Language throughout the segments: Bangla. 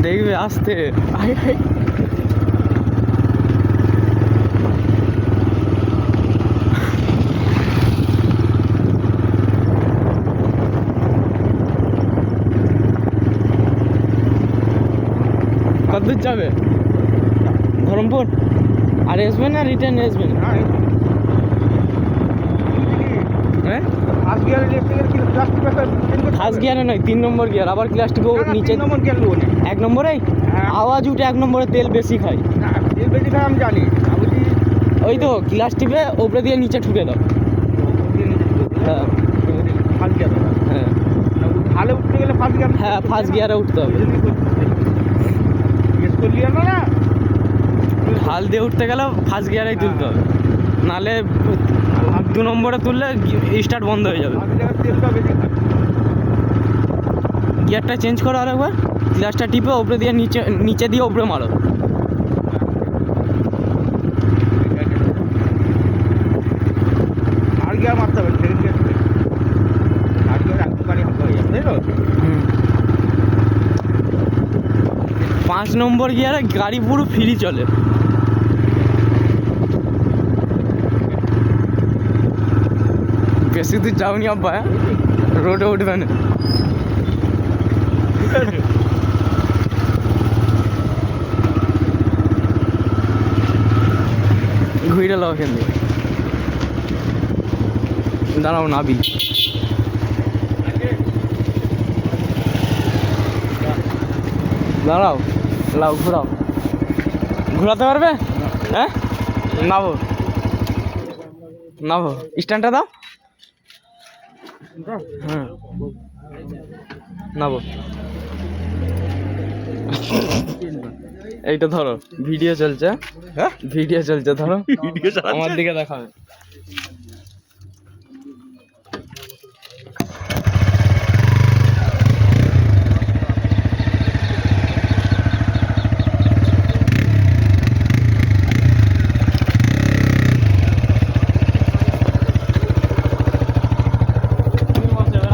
দেখবে আসতে কতদূর যাবে? ধরমপুর আর আসবে না রিটার্ন আসবে না? হ্যাঁ ফার্স্ট গিয়ারে নয় 3 নম্বর গিয়ার, আবার ক্লাসটিকেও নিচে 1 নম্বরে আওয়াজ উঠে 1 নম্বরে তেল বেশি খায়। তেল বেশি খায় আমি জানি, ওই তো ক্লাস টিপে ওপরে দিয়ে নিচে ঠুকে দাও। হ্যাঁ ফার্স্ট গিয়ার। হ্যাঁ ভালো উঠতে গেলে ফার্স্ট গিয়ার। হ্যাঁ ফার্স্ট গিয়ারে উঠতে হবে। না ঢাল দিয়ে উঠতে গেলে ফার্স্ট গিয়ারেই তুলতে হবে, নাহলে 2 নম্বরে তুললে স্টার্ট বন্ধ হয়ে যাবে। গিয়ারটা চেঞ্জ করো আরেকবার, ক্লাসটা টিপে ওপরে দিয়ে নিচে দিয়ে ওপরে মারো। আর গিয়ার মারতে হবে, সেকেন্ড গিয়ার আর গিয়ার একদম গাড়ি হালকা হয়ে যাবে, তাই তো? 5 নম্বর গিয়ারে গাড়ি পুরো ফ্রি চলে। বেশি দূর যাওনি আব্বা, রোডে উঠবে না। ঘুরে লাও এখান থেকে, দাঁড়াও নাবি। দাঁড়াও লাও, ঘোরাও, ঘোরাতে পারবে? হ্যাঁ নাবো নাবো, স্ট্যান্ডটা দাও। হ্যাঁ নাবো, এইটা ধরো, ভিডিও চলছে। হ্যাঁ ভিডিও চলছে, ধরো আমার দিকে দেখাবে।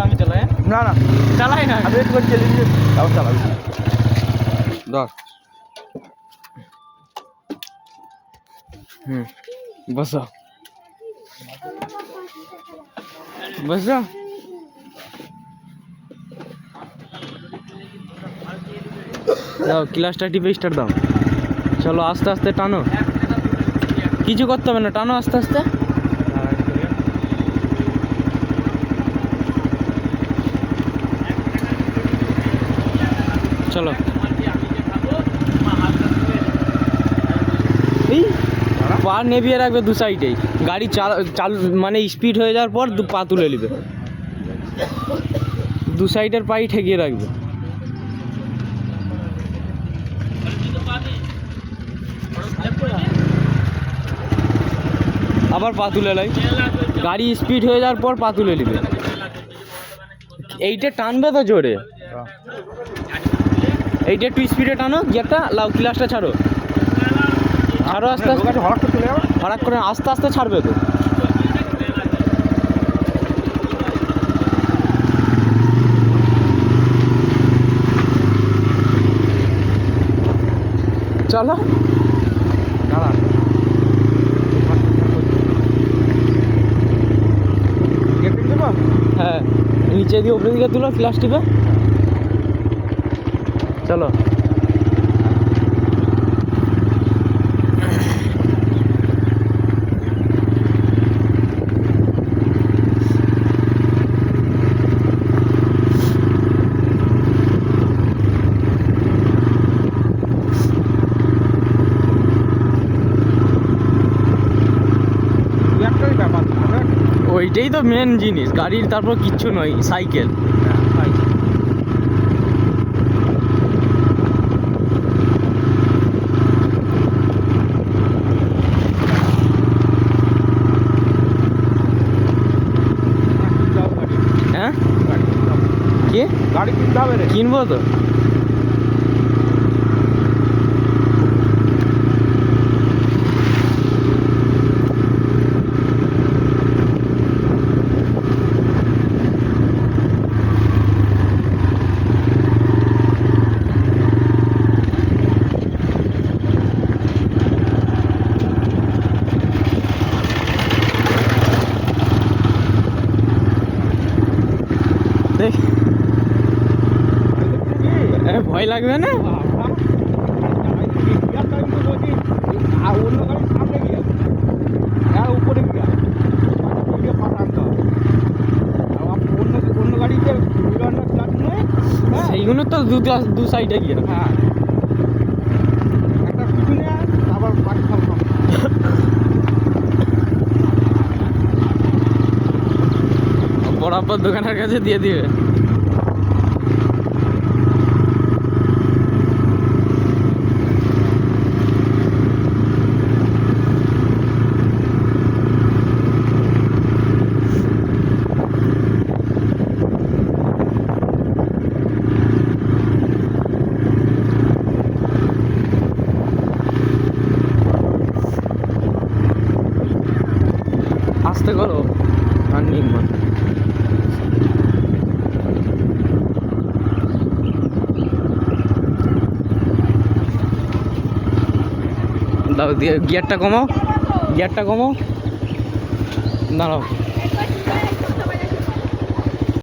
আমি চালাই? না না চালাই না, আমি একটু চলে গিয়ে তাও চালাবি। ধর। বসো বসো। দাও ক্লাসটা টিপে স্টার্ট দাও। চলো আস্তে আস্তে টানো, কিছু করতে হবে না, টানো আস্তে আস্তে। চলো এই পা নেবিয়ে রাখবে 2 সাইডেই, গাড়ি চাল মানে স্পিড হয়ে যাওয়ার পর পা তুলে নেবে, 2 সাইডের পাই ঠেকিয়ে রাখবে। আবার পা তুলে লাই, গাড়ি স্পিড হয়ে যাওয়ার পর পা তুলে নেবে। এইটা টানবে তো জোরে, এইটা একটু স্পিডে টানো, গিয়ারটা লাও, ক্লাসটা ছাড়ো, ছাড়ো আস্তে আস্তে, হঠাৎ করে আস্তে আস্তে ছাড়বে তো। চলো হ্যাঁ নিচে দিয়ে উপরে দিকে তুলো, ক্লাস টিপে। চলো ওইটাই তো মেন জিনিস গাড়ির, তারপর কিচ্ছু নয়, সাইকেল। হ্যাঁ কি গাড়ি কিনতে হবে রে? কিনবো তো। ভয় লাগবে না? বাবা, গিয়ার টাইম তো বলছি, আর অন্য গাড়ির সামনে গিয়ার, হ্যাঁ উপরে গিয়ার, ওইটা পাতা আনতে হবে। আর অন্য গাড়িতে উড়ানটা ক্লাস নয়, হ্যাঁ সেইগুলো তো দু সাইডে গিয়ে হ্যাঁ, একটা পিছনে আবার বাড়ি সামনে। বরাবর দোকানের কাছে দিয়ে দিবে। আস্তে করো টার্নিং মানে দাও দিয়ে গিয়ারটা কমাও, গিয়ারটা কমাও, দাঁড়াও।